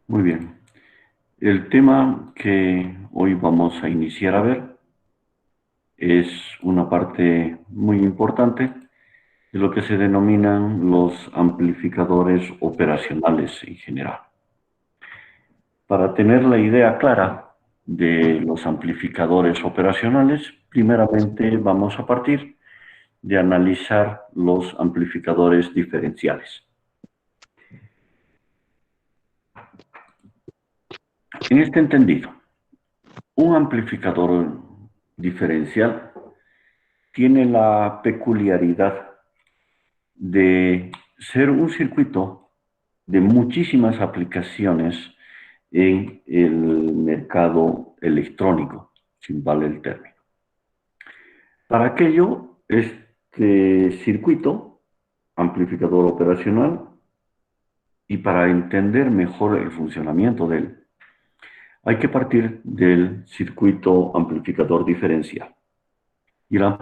Muy bien. El tema que hoy vamos a iniciar a ver es una parte muy importante de lo que se denominan los amplificadores operacionales en general. Para tener la idea clara de los amplificadores operacionales, primeramente vamos a partir de analizar los amplificadores diferenciales. En este entendido, un amplificador diferencial tiene la peculiaridad de ser un circuito de muchísimas aplicaciones en el mercado electrónico, si vale el término. Para aquello, este circuito, amplificador operacional, y para entender mejor el funcionamiento de él, hay que partir del circuito amplificador diferencial. Y el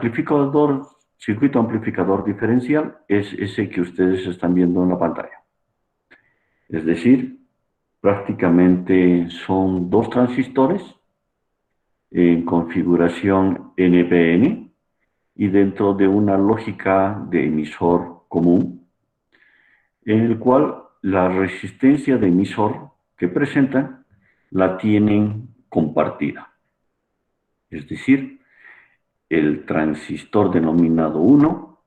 circuito amplificador diferencial es ese que ustedes están viendo en la pantalla. Es decir, prácticamente son dos transistores en configuración NPN y dentro de una lógica de emisor común, en el cual la resistencia de emisor que presentan la tienen compartida. Es decir, el transistor denominado 1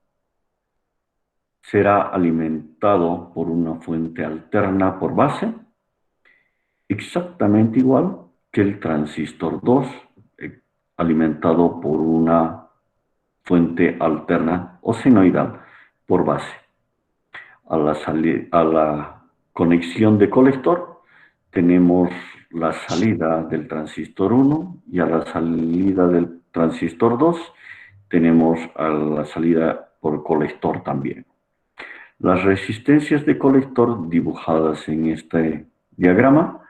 será alimentado por una fuente alterna por base, exactamente igual que el transistor 2, alimentado por una fuente alterna o senoidal por base. A la conexión de colector tenemos la salida del transistor 1 y a la salida del transistor 2 tenemos a la salida por colector también. Las resistencias de colector dibujadas en este diagrama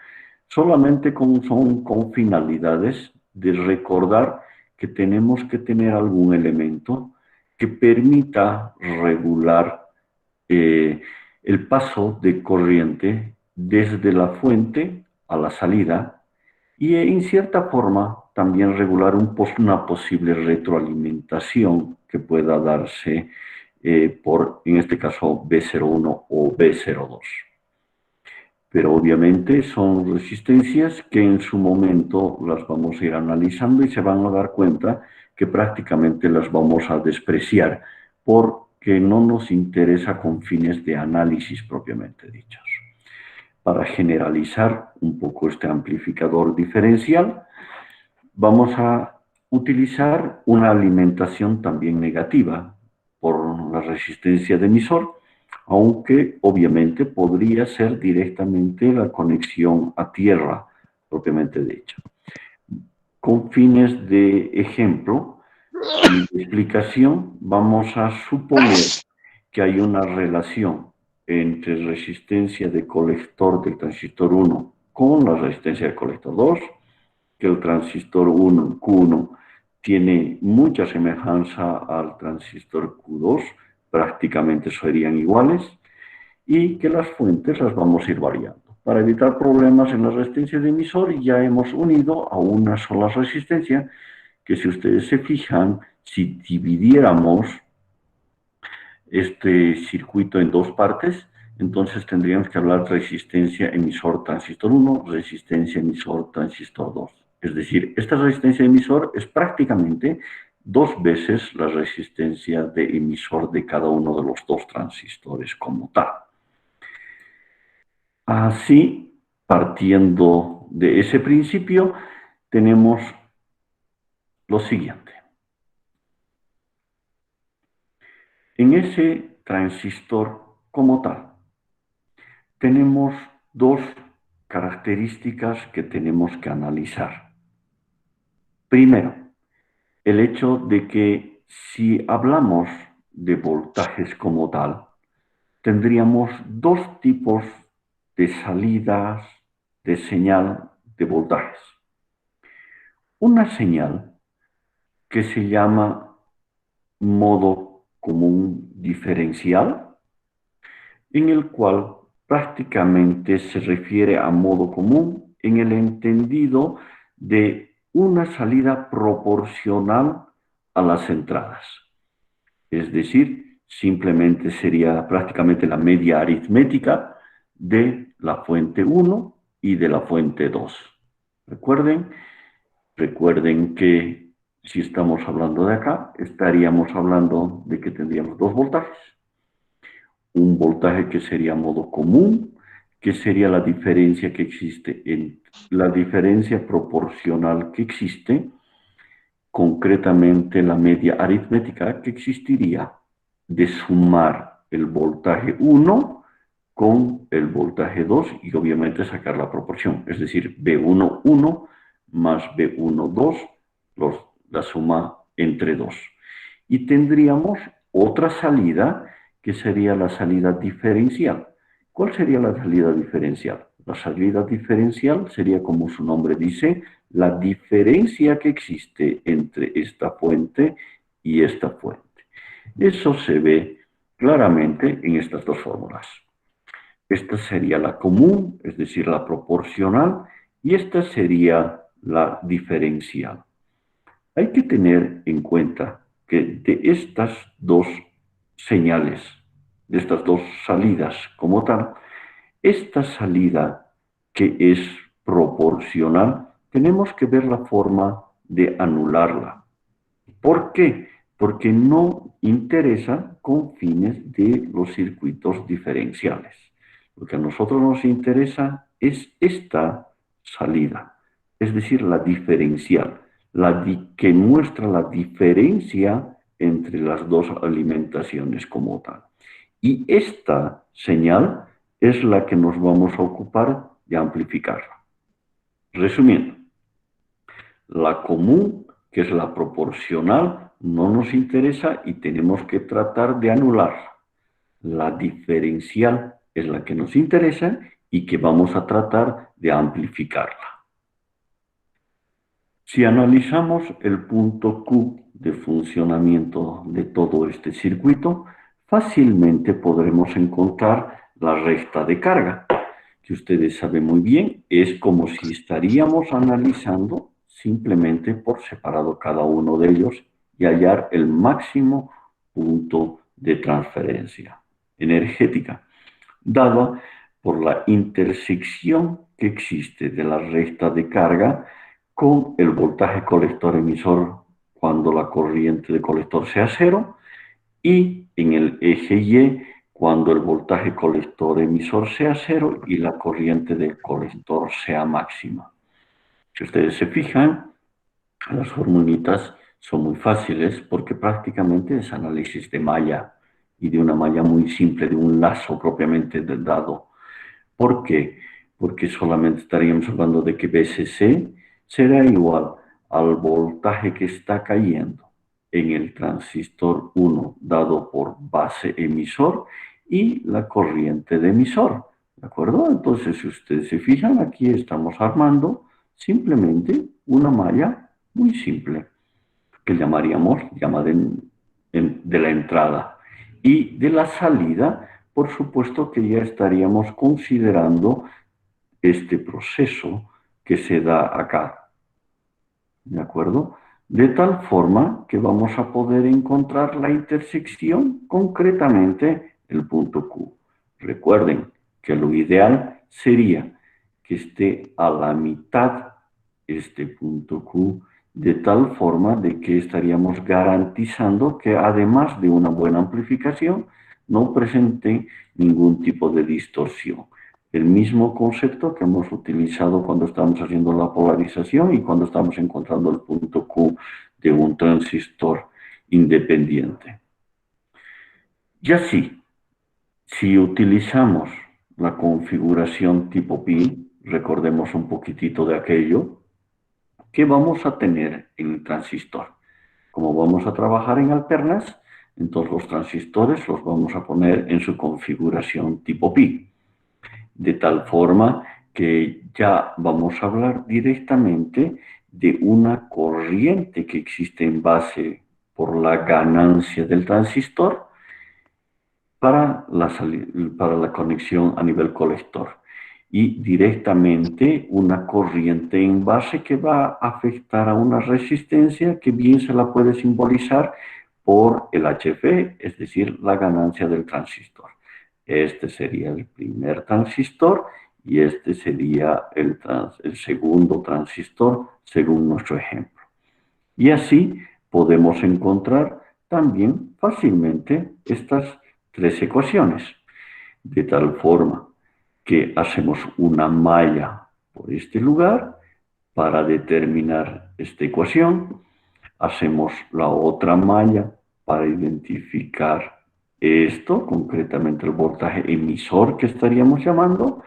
solamente son con finalidades de recordar que tenemos que tener algún elemento que permita regular el paso de corriente desde la fuente a la salida y en cierta forma también regular una posible retroalimentación que pueda darse por, en este caso, B01 o B02. Pero obviamente son resistencias que en su momento las vamos a ir analizando y se van a dar cuenta que prácticamente las vamos a despreciar porque no nos interesa con fines de análisis propiamente dichos. Para generalizar un poco este amplificador diferencial, vamos a utilizar una alimentación también negativa por la resistencia de emisor, aunque obviamente podría ser directamente la conexión a tierra, propiamente dicha. Con fines de ejemplo y de explicación, vamos a suponer que hay una relación entre resistencia de colector del transistor 1 con la resistencia del colector 2, que el transistor 1, Q1, tiene mucha semejanza al transistor Q2, prácticamente serían iguales, y que las fuentes las vamos a ir variando. Para evitar problemas en la resistencia de emisor, ya hemos unido a una sola resistencia, que si ustedes se fijan, si dividiéramos este circuito en dos partes, entonces tendríamos que hablar de resistencia emisor transistor 1, resistencia emisor transistor 2. Es decir, esta resistencia emisor es prácticamente dos veces la resistencia de emisor de cada uno de los dos transistores como tal. Así, partiendo de ese principio, tenemos lo siguiente. En ese transistor como tal, tenemos dos características que tenemos que analizar. Primero, el hecho de que si hablamos de voltajes como tal, tendríamos dos tipos de salidas de señal de voltajes. Una señal que se llama modo común diferencial, en el cual prácticamente se refiere a modo común en el entendido de una salida proporcional a las entradas. Es decir, simplemente sería prácticamente la media aritmética de la fuente 1 y de la fuente 2. Recuerden que si estamos hablando de acá, estaríamos hablando de que tendríamos dos voltajes. Un voltaje que sería modo común, que sería la diferencia que existe, la diferencia proporcional que existe, concretamente la media aritmética que existiría de sumar el voltaje 1 con el voltaje 2 y obviamente sacar la proporción, es decir, B1, 1 más B1, 2, la suma entre 2. Y tendríamos otra salida que sería la salida diferencial. ¿Cuál sería la salida diferencial? La salida diferencial sería, como su nombre dice, la diferencia que existe entre esta fuente y esta fuente. Eso se ve claramente en estas dos fórmulas. Esta sería la común, es decir, la proporcional, y esta sería la diferencial. Hay que tener en cuenta que de estas dos señales, de estas dos salidas como tal, esta salida que es proporcional, tenemos que ver la forma de anularla. ¿Por qué? Porque no interesa con fines de los circuitos diferenciales. Lo que a nosotros nos interesa es esta salida, es decir, la diferencial, que muestra la diferencia entre las dos alimentaciones como tal. Y esta señal es la que nos vamos a ocupar de amplificarla. Resumiendo, la común, que es la proporcional, no nos interesa y tenemos que tratar de anularla. La diferencial es la que nos interesa y que vamos a tratar de amplificarla. Si analizamos el punto Q de funcionamiento de todo este circuito, fácilmente podremos encontrar la recta de carga, que ustedes saben muy bien, es como si estaríamos analizando simplemente por separado cada uno de ellos y hallar el máximo punto de transferencia energética, dada por la intersección que existe de la recta de carga con el voltaje colector emisor cuando la corriente de colector sea cero y en el eje Y cuando el voltaje colector emisor sea cero y la corriente de colector sea máxima. Si ustedes se fijan, las formulitas son muy fáciles porque prácticamente es análisis de malla y de una malla muy simple, de un lazo propiamente dado. ¿Por qué? Porque solamente estaríamos hablando de que BCC será igual al voltaje que está cayendo en el transistor 1 dado por base emisor y la corriente de emisor. ¿De acuerdo? Entonces, si ustedes se fijan, aquí estamos armando simplemente una malla muy simple que llamaríamos llama de la entrada. Y de la salida, por supuesto que ya estaríamos considerando este proceso que se da acá. ¿De acuerdo? De tal forma que vamos a poder encontrar la intersección, concretamente el punto Q. Recuerden que lo ideal sería que esté a la mitad este punto Q, de tal forma de que estaríamos garantizando que además de una buena amplificación, no presente ningún tipo de distorsión. El mismo concepto que hemos utilizado cuando estamos haciendo la polarización y cuando estamos encontrando el punto Q de un transistor independiente. Y así, si utilizamos la configuración tipo pi, recordemos un poquitito de aquello, ¿qué vamos a tener en el transistor? Como vamos a trabajar en alternas, entonces los transistores los vamos a poner en su configuración tipo pi. De tal forma que ya vamos a hablar directamente de una corriente que existe en base por la ganancia del transistor para la conexión a nivel colector. Y directamente una corriente en base que va a afectar a una resistencia que bien se la puede simbolizar por el HF, es decir, la ganancia del transistor. Este sería el primer transistor y este sería el segundo transistor según nuestro ejemplo. Y así podemos encontrar también fácilmente estas tres ecuaciones, de tal forma que hacemos una malla por este lugar para determinar esta ecuación, hacemos la otra malla para identificar esto, concretamente el voltaje emisor que estaríamos llamando,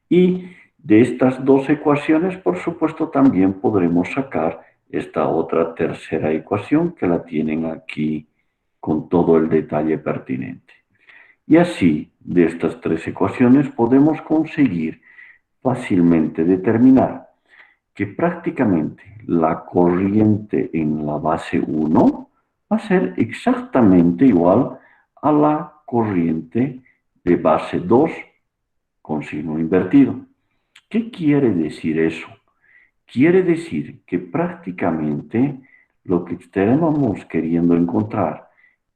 y de estas dos ecuaciones, por supuesto, también podremos sacar esta otra tercera ecuación que la tienen aquí con todo el detalle pertinente. Y así, de estas tres ecuaciones podemos conseguir fácilmente determinar que prácticamente la corriente en la base 1 va a ser exactamente igual a la corriente de base 2 con signo invertido. ¿Qué quiere decir eso? Quiere decir que prácticamente lo que estaremos queriendo encontrar,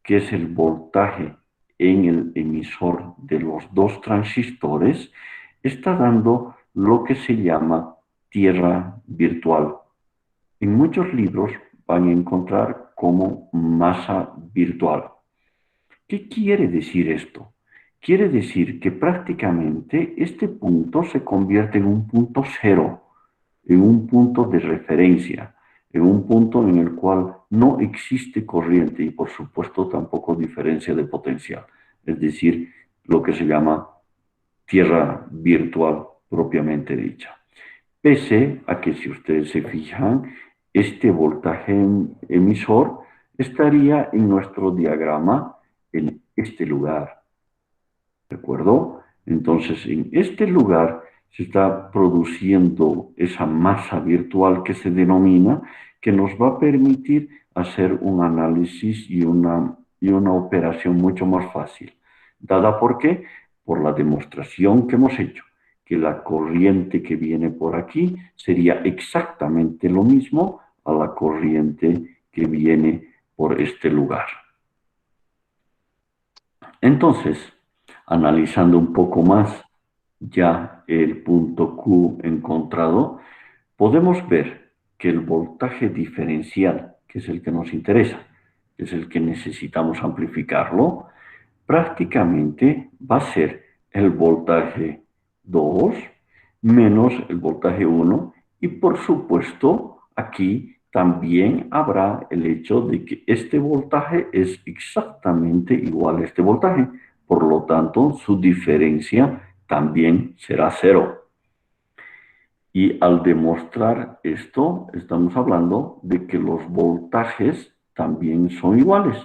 que es el voltaje en el emisor de los dos transistores, está dando lo que se llama tierra virtual. En muchos libros van a encontrar como masa virtual. ¿Qué quiere decir esto? Quiere decir que prácticamente este punto se convierte en un punto cero, en un punto de referencia, en un punto en el cual no existe corriente y por supuesto tampoco diferencia de potencial, es decir, lo que se llama tierra virtual propiamente dicha. Pese a que si ustedes se fijan, este voltaje emisor estaría en nuestro diagrama en este lugar, ¿de acuerdo? Entonces, en este lugar se está produciendo esa masa virtual que se denomina, que nos va a permitir hacer un análisis y una operación mucho más fácil. ¿Dada por qué? Por la demostración que hemos hecho, que la corriente que viene por aquí sería exactamente lo mismo a la corriente que viene por este lugar. Entonces, analizando un poco más ya el punto Q encontrado, podemos ver que el voltaje diferencial, que es el que nos interesa, que es el que necesitamos amplificarlo, prácticamente va a ser el voltaje 2 menos el voltaje 1 y por supuesto aquí también habrá el hecho de que este voltaje es exactamente igual a este voltaje, por lo tanto su diferencia también será cero. Y al demostrar esto, estamos hablando de que los voltajes también son iguales.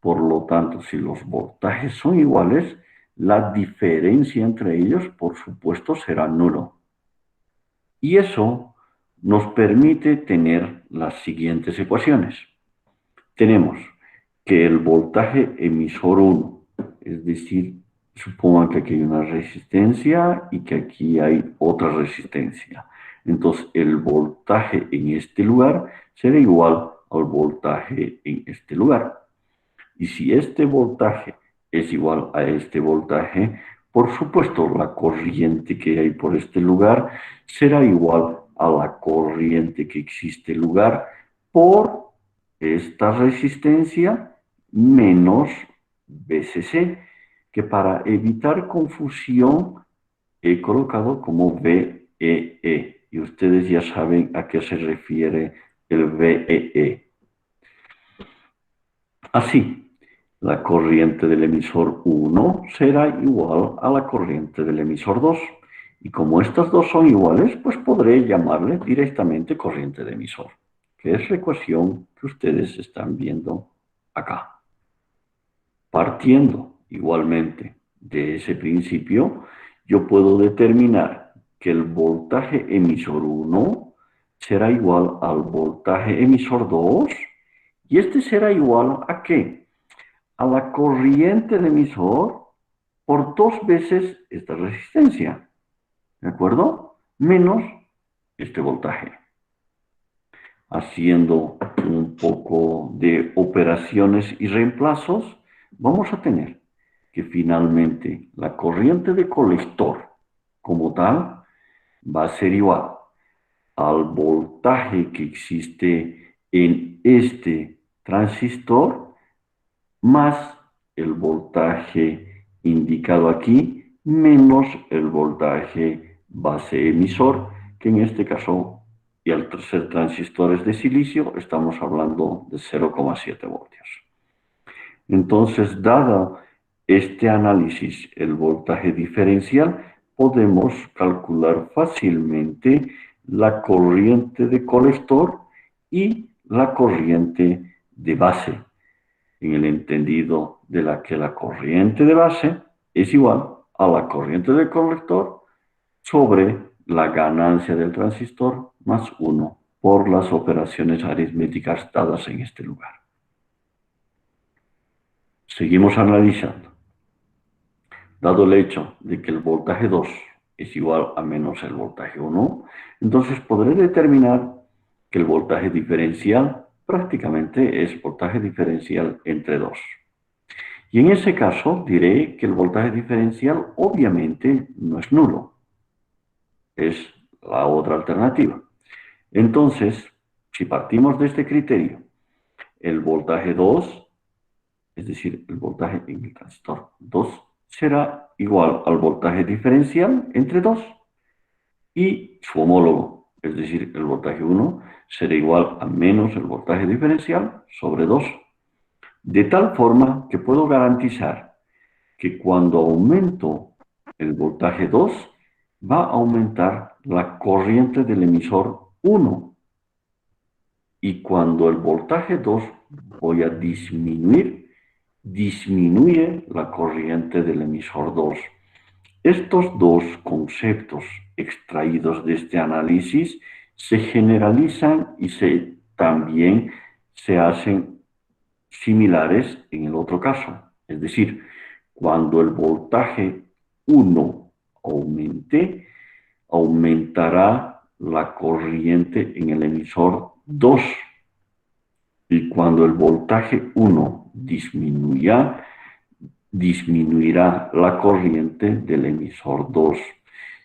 Por lo tanto, si los voltajes son iguales, la diferencia entre ellos, por supuesto, será nulo. Y eso nos permite tener las siguientes ecuaciones. Tenemos que el voltaje emisor 1, es decir, supongan que aquí hay una resistencia y que aquí hay otra resistencia. Entonces, el voltaje en este lugar será igual al voltaje en este lugar. Y si este voltaje es igual a este voltaje, por supuesto la corriente que hay por este lugar será igual a la corriente que existe en el lugar por esta resistencia menos VCC, que para evitar confusión he colocado como VEE. Y ustedes ya saben a qué se refiere el VEE. Así, la corriente del emisor 1 será igual a la corriente del emisor 2. Y como estas dos son iguales, pues podré llamarle directamente corriente de emisor, que es la ecuación que ustedes están viendo acá. Partiendo igualmente de ese principio, yo puedo determinar que el voltaje emisor 1 será igual al voltaje emisor 2 y este será igual ¿a qué? a la corriente del emisor por 2 veces esta resistencia, ¿de acuerdo? Menos este voltaje. Haciendo un poco de operaciones y reemplazos, vamos a tener que finalmente la corriente de colector como tal va a ser igual al voltaje que existe en este transistor más el voltaje indicado aquí menos el voltaje base emisor, que en este caso, y al ser transistores de silicio, estamos hablando de 0,7 voltios. Entonces, dado este análisis, el voltaje diferencial, podemos calcular fácilmente la corriente de colector y la corriente de base, en el entendido de la que la corriente de base es igual a la corriente del colector sobre la ganancia del transistor más 1 por las operaciones aritméticas dadas en este lugar. Seguimos analizando. Dado el hecho de que el voltaje 2 es igual a menos el voltaje 1, entonces podré determinar que el voltaje diferencial prácticamente es voltaje diferencial entre 2. Y en ese caso diré que el voltaje diferencial obviamente no es nulo, es la otra alternativa. Entonces, si partimos de este criterio, el voltaje 2, es decir, el voltaje en el transistor 2, será igual al voltaje diferencial entre 2 y su homólogo, es decir, el voltaje 1 será igual a menos el voltaje diferencial sobre 2, de tal forma que puedo garantizar que cuando aumento el voltaje 2, va a aumentar la corriente del emisor 1. Y cuando el voltaje 2 voy a disminuir, disminuye la corriente del emisor 2. Estos dos conceptos extraídos de este análisis se generalizan y también se hacen similares en el otro caso. Es decir, cuando el voltaje 1 aumente, aumentará la corriente en el emisor 2. Y cuando el voltaje 1 disminuirá la corriente del emisor 2.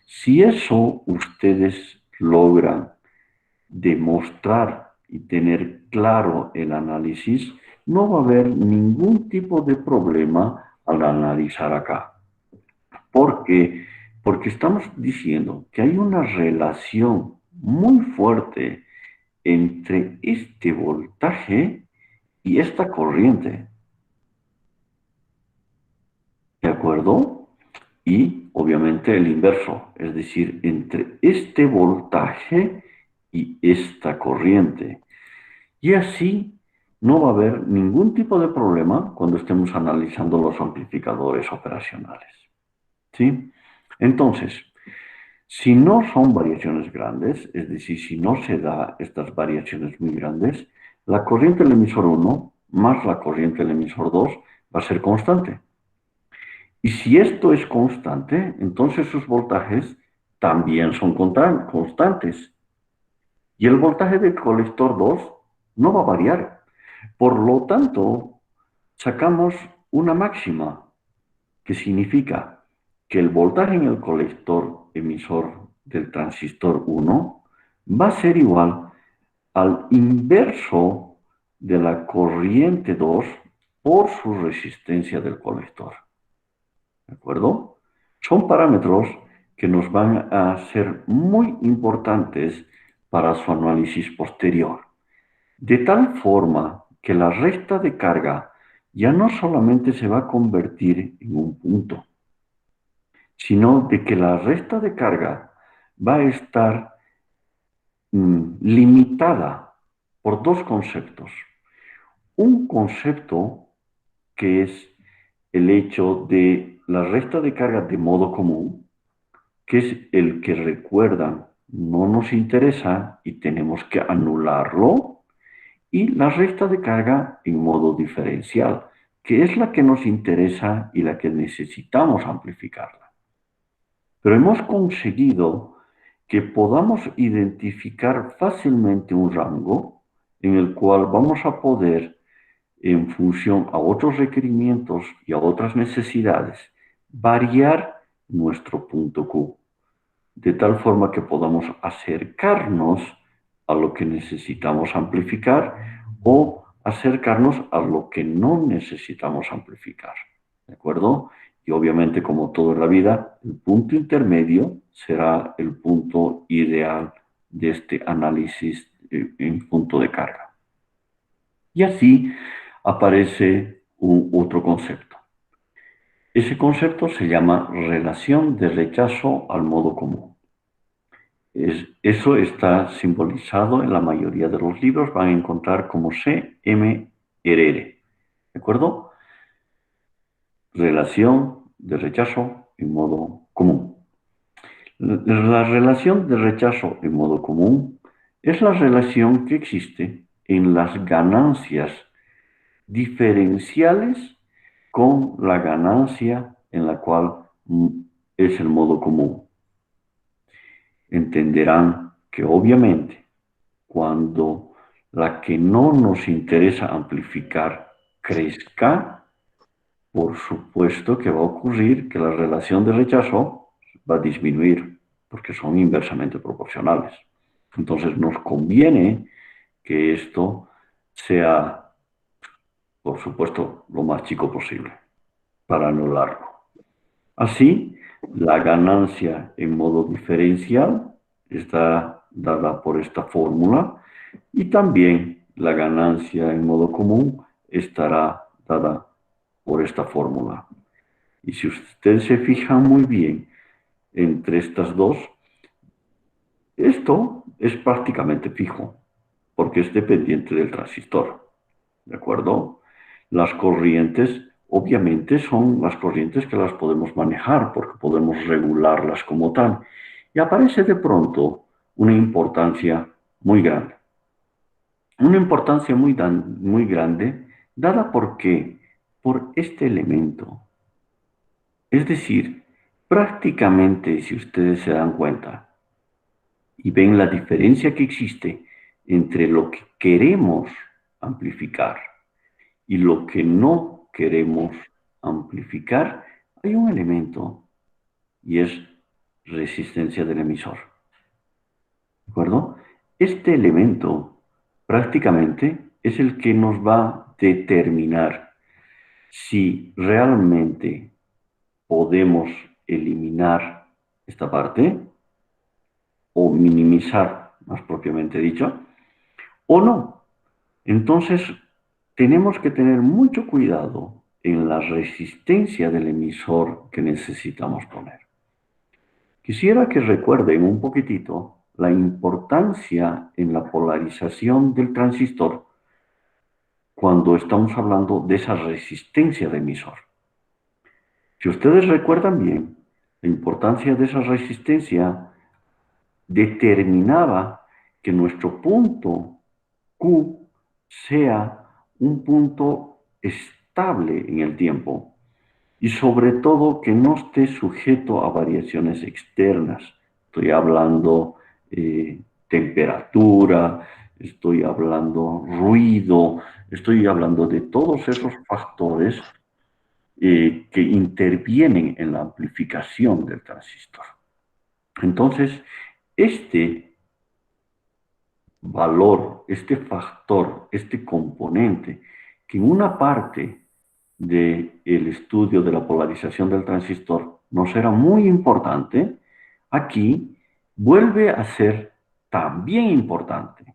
Si eso ustedes logran demostrar y tener claro el análisis, no va a haber ningún tipo de problema al analizar acá. ¿Por qué? Porque estamos diciendo que hay una relación muy fuerte entre este voltaje y esta corriente. ¿De acuerdo? Y obviamente el inverso, es decir, entre este voltaje y esta corriente. Y así no va a haber ningún tipo de problema cuando estemos analizando los amplificadores operacionales. ¿Sí? Entonces, si no son variaciones grandes, es decir, si no se da estas variaciones muy grandes, la corriente del emisor 1 más la corriente del emisor 2 va a ser constante. Y si esto es constante, entonces sus voltajes también son constantes. Y el voltaje del colector 2 no va a variar. Por lo tanto, sacamos una máxima que significa que el voltaje en el colector emisor del transistor 1 va a ser igual al inverso de la corriente 2 por su resistencia del colector. ¿De acuerdo? Son parámetros que nos van a ser muy importantes para su análisis posterior. De tal forma que la recta de carga ya no solamente se va a convertir en un punto, sino de que la recta de carga va a estar limitada por dos conceptos. Un concepto que es el hecho de la recta de carga de modo común, que es el que recuerdan no nos interesa y tenemos que anularlo, y la recta de carga en modo diferencial, que es la que nos interesa y la que necesitamos amplificarla. Pero hemos conseguido que podamos identificar fácilmente un rango en el cual vamos a poder, en función a otros requerimientos y a otras necesidades, variar nuestro punto Q, de tal forma que podamos acercarnos a lo que necesitamos amplificar o acercarnos a lo que no necesitamos amplificar. ¿De acuerdo? Y obviamente, como todo en la vida, el punto intermedio será el punto ideal de este análisis en punto de carga. Y así aparece otro concepto. Ese concepto se llama relación de rechazo al modo común. Eso está simbolizado en la mayoría de los libros, van a encontrar como CMRR. ¿De acuerdo? Relación de rechazo en modo común. La relación de rechazo en modo común es la relación que existe en las ganancias diferenciales con la ganancia en la cual es el modo común. Entenderán que obviamente cuando la que no nos interesa amplificar crezca, por supuesto que va a ocurrir que la relación de rechazo va a disminuir, porque son inversamente proporcionales. Entonces nos conviene que esto sea, por supuesto, lo más chico posible para anularlo. Así, la ganancia en modo diferencial está dada por esta fórmula y también la ganancia en modo común estará dada por esta fórmula. Y si ustedes se fijan muy bien entre estas dos, esto es prácticamente fijo, porque es dependiente del transistor. ¿De acuerdo? Las corrientes, obviamente, son las corrientes que las podemos manejar, porque podemos regularlas como tal. Y aparece de pronto una importancia muy grande. Una importancia muy grande dada por este elemento. Es decir, prácticamente, si ustedes se dan cuenta y ven la diferencia que existe entre lo que queremos amplificar y lo que no queremos amplificar, hay un elemento y es resistencia del emisor. ¿De acuerdo? Este elemento prácticamente es el que nos va a determinar si realmente podemos eliminar esta parte o minimizar, más propiamente dicho, o no. Entonces, tenemos que tener mucho cuidado en la resistencia del emisor que necesitamos poner. Quisiera que recuerden un poquitito la importancia en la polarización del transistor cuando estamos hablando de esa resistencia de emisor. Si ustedes recuerdan bien, la importancia de esa resistencia determinaba que nuestro punto Q sea un punto estable en el tiempo y sobre todo que no esté sujeto a variaciones externas. Estoy hablando temperatura, estoy hablando ruido, estoy hablando de todos esos factores que intervienen en la amplificación del transistor. Entonces, este valor, este factor, este componente, que en una parte del estudio de la polarización del transistor nos era muy importante, aquí vuelve a ser también importante.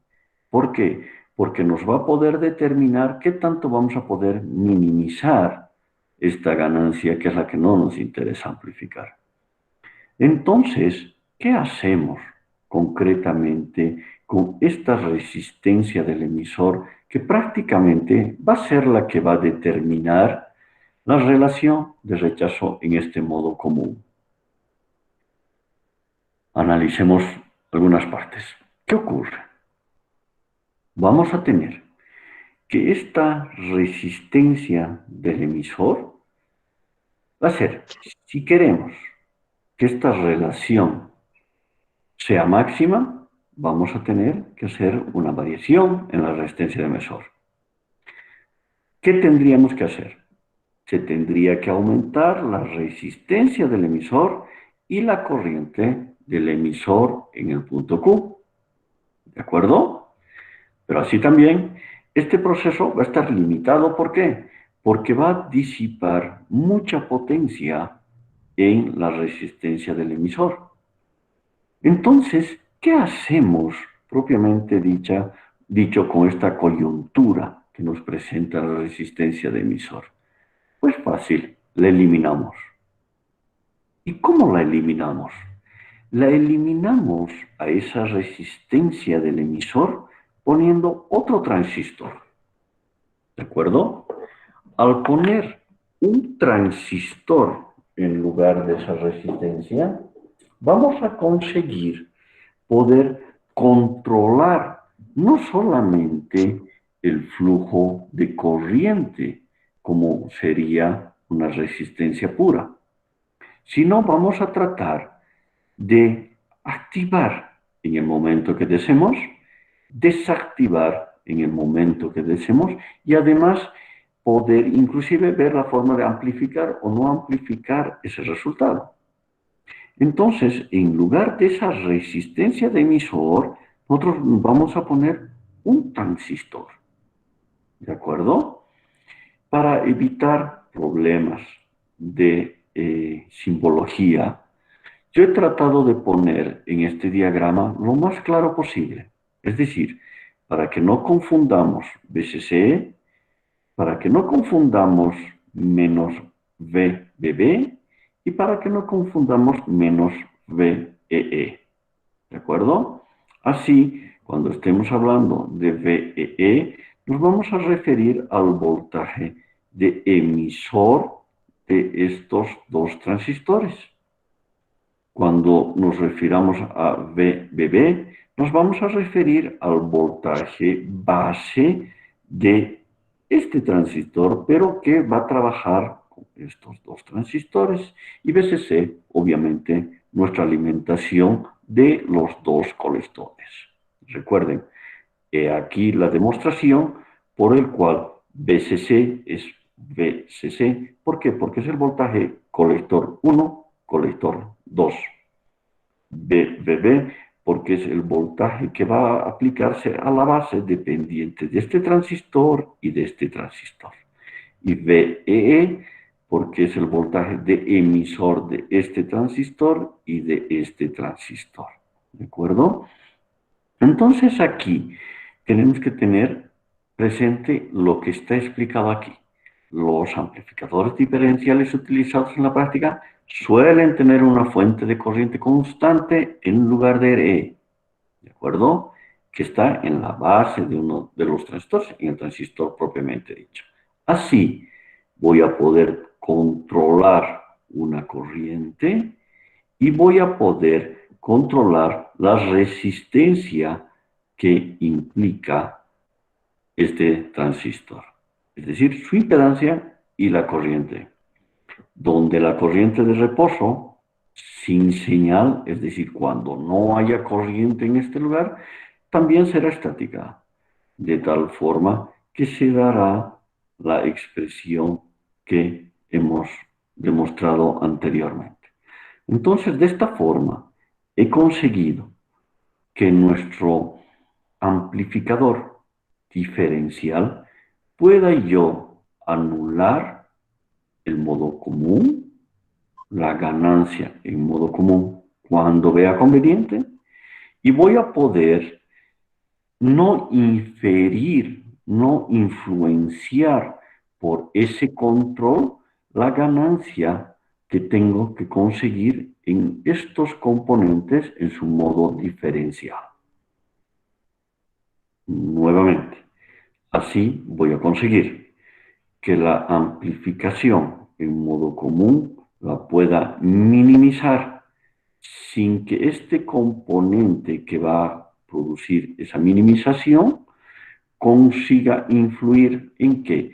¿Por qué? Porque nos va a poder determinar qué tanto vamos a poder minimizar esta ganancia que es la que no nos interesa amplificar. Entonces, ¿qué hacemos concretamente con esta resistencia del emisor que prácticamente va a ser la que va a determinar la relación de rechazo en este modo común? Analicemos algunas partes. ¿Qué ocurre? Vamos a tener que esta resistencia del emisor va a ser, si queremos que esta relación sea máxima, vamos a tener que hacer una variación en la resistencia del emisor. ¿Qué tendríamos que hacer? Se tendría que aumentar la resistencia del emisor y la corriente del emisor en el punto Q. ¿De acuerdo? Pero así también, este proceso va a estar limitado. ¿Por qué? Porque va a disipar mucha potencia en la resistencia del emisor. Entonces, ¿qué hacemos propiamente dicho con esta coyuntura que nos presenta la resistencia del emisor? Pues fácil, la eliminamos. ¿Y cómo la eliminamos? La eliminamos a esa resistencia del emisor poniendo otro transistor. ¿De acuerdo? Al poner un transistor en lugar de esa resistencia, vamos a conseguir poder controlar no solamente el flujo de corriente, como sería una resistencia pura, sino vamos a tratar de activar en el momento que deseemos, desactivar en el momento que deseemos y además poder inclusive ver la forma de amplificar o no amplificar ese resultado. Entonces, en lugar de esa resistencia de emisor, nosotros vamos a poner un transistor, ¿de acuerdo? Para evitar problemas de simbología, yo he tratado de poner en este diagrama lo más claro posible. Es decir, para que no confundamos VCC, para que no confundamos menos VBB y para que no confundamos menos VEE. ¿De acuerdo? Así, cuando estemos hablando de VEE, nos vamos a referir al voltaje de emisor de estos dos transistores. Cuando nos refiramos a VBB, nos vamos a referir al voltaje base de este transistor, pero que va a trabajar con estos dos transistores. Y VCC, obviamente, nuestra alimentación de los dos colectores. Recuerden, aquí la demostración por el cual VCC es VCC. ¿Por qué? Porque es el voltaje colector 1, colector 2. VB, porque es el voltaje que va a aplicarse a la base dependiente de este transistor y de este transistor. Y VEE, porque es el voltaje de emisor de este transistor y de este transistor. ¿De acuerdo? Entonces aquí tenemos que tener presente lo que está explicado aquí. Los amplificadores diferenciales utilizados en la práctica suelen tener una fuente de corriente constante en lugar de E, ¿de acuerdo? Que está en la base de uno de los transistores, en el transistor propiamente dicho. Así voy a poder controlar una corriente y voy a poder controlar la resistencia que implica este transistor, es decir, su impedancia y la corriente. Donde la corriente de reposo, sin señal, es decir, cuando no haya corriente en este lugar, también será estática, de tal forma que se dará la expresión que hemos demostrado anteriormente. Entonces, de esta forma, he conseguido que nuestro amplificador diferencial pueda yo anular el modo común, la ganancia en modo común cuando vea conveniente, y voy a poder no inferir, no influenciar por ese control la ganancia que tengo que conseguir en estos componentes en su modo diferencial. Nuevamente, así voy a conseguir que la amplificación en modo común la pueda minimizar sin que este componente que va a producir esa minimización consiga influir en qué?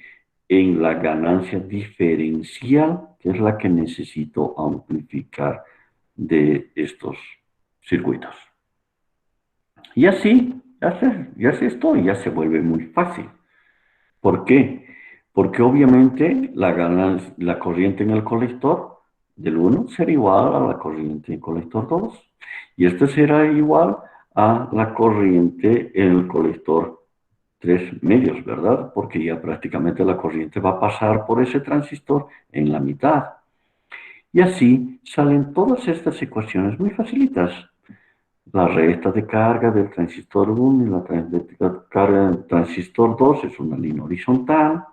En la ganancia diferencial, que es la que necesito amplificar de estos circuitos. Y así, ya se vuelve muy fácil. ¿Por qué? Porque obviamente la corriente en el colector del 1 será igual a la corriente en el colector 2. Y este será igual a la corriente en el colector 3 medios, ¿verdad? Porque ya prácticamente la corriente va a pasar por ese transistor en la mitad. Y así salen todas estas ecuaciones muy facilitas. La recta de carga del transistor 1 y la recta de carga del transistor 2 es una línea horizontal.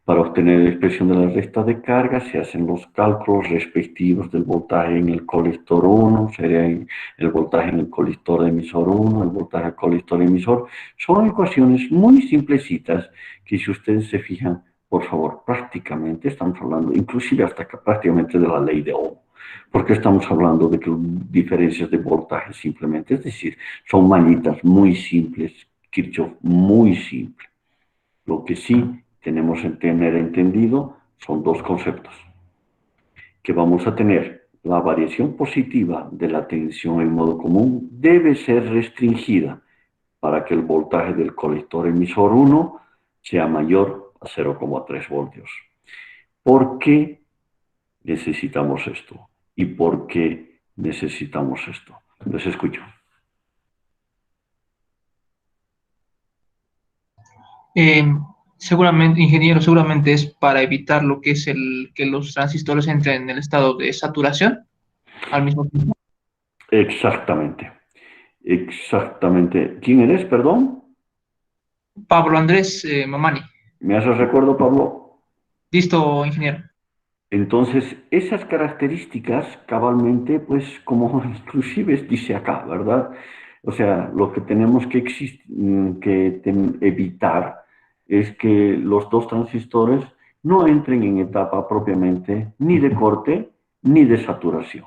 Para obtener la expresión de la recta de carga se hacen los cálculos respectivos del voltaje en el colector 1, sería el voltaje en el colector emisor 1, el voltaje al colector emisor. Son ecuaciones muy simplecitas que si ustedes se fijan, por favor, prácticamente estamos hablando, inclusive hasta prácticamente de la ley de Ohm. Porque estamos hablando de que diferencias de voltaje simplemente, es decir, son manitas muy simples, Kirchhoff muy simple. Lo que sí tenemos que tener entendido son dos conceptos. Que vamos a tener la variación positiva de la tensión en modo común debe ser restringida para que el voltaje del colector emisor 1 sea mayor a 0,3 voltios. ¿Por qué necesitamos esto? ¿Y por qué necesitamos esto? Les escucho. Eh, Seguramente, ingeniero, seguramente es para evitar lo que es el que los transistores entren en el estado de saturación al mismo tiempo. Exactamente. Exactamente. ¿Quién eres, perdón? Pablo Andrés Mamani. ¿Me haces recuerdo, Pablo? Listo, ingeniero. Entonces, esas características cabalmente, pues como inclusive dice acá, ¿verdad? O sea, lo que tenemos que evitar es que los dos transistores no entren en etapa propiamente ni de corte ni de saturación,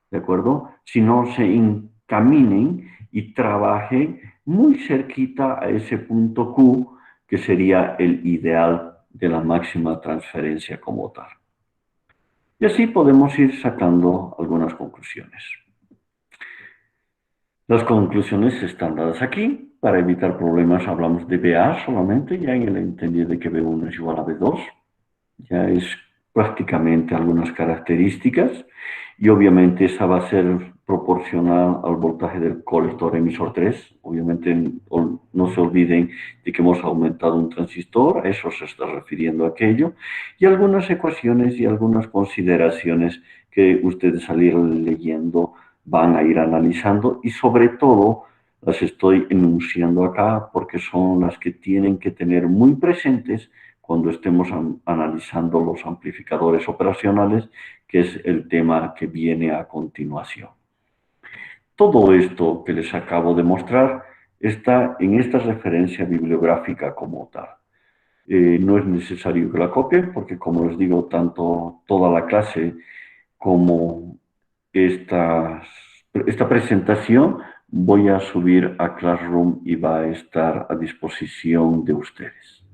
¿de acuerdo? Sino se encaminen y trabajen muy cerquita a ese punto Q, que sería el ideal de la máxima transferencia como tal. Y así podemos ir sacando algunas conclusiones. Las conclusiones están dadas aquí. Para evitar problemas hablamos de BA solamente, ya en el entendido de que B1 es igual a B2. Ya es prácticamente algunas características y obviamente esa va a ser proporcional al voltaje del colector emisor 3. Obviamente no se olviden de que hemos aumentado un transistor, a eso se está refiriendo aquello, y algunas ecuaciones y algunas consideraciones que ustedes al ir leyendo van a ir analizando y sobre todo las estoy enunciando acá porque son las que tienen que tener muy presentes cuando estemos analizando los amplificadores operacionales, que es el tema que viene a continuación. Todo esto que les acabo de mostrar está en esta referencia bibliográfica como tal. No es necesario que la copien porque, como les digo, tanto toda la clase como esta presentación voy a subir a Classroom y va a estar a disposición de ustedes.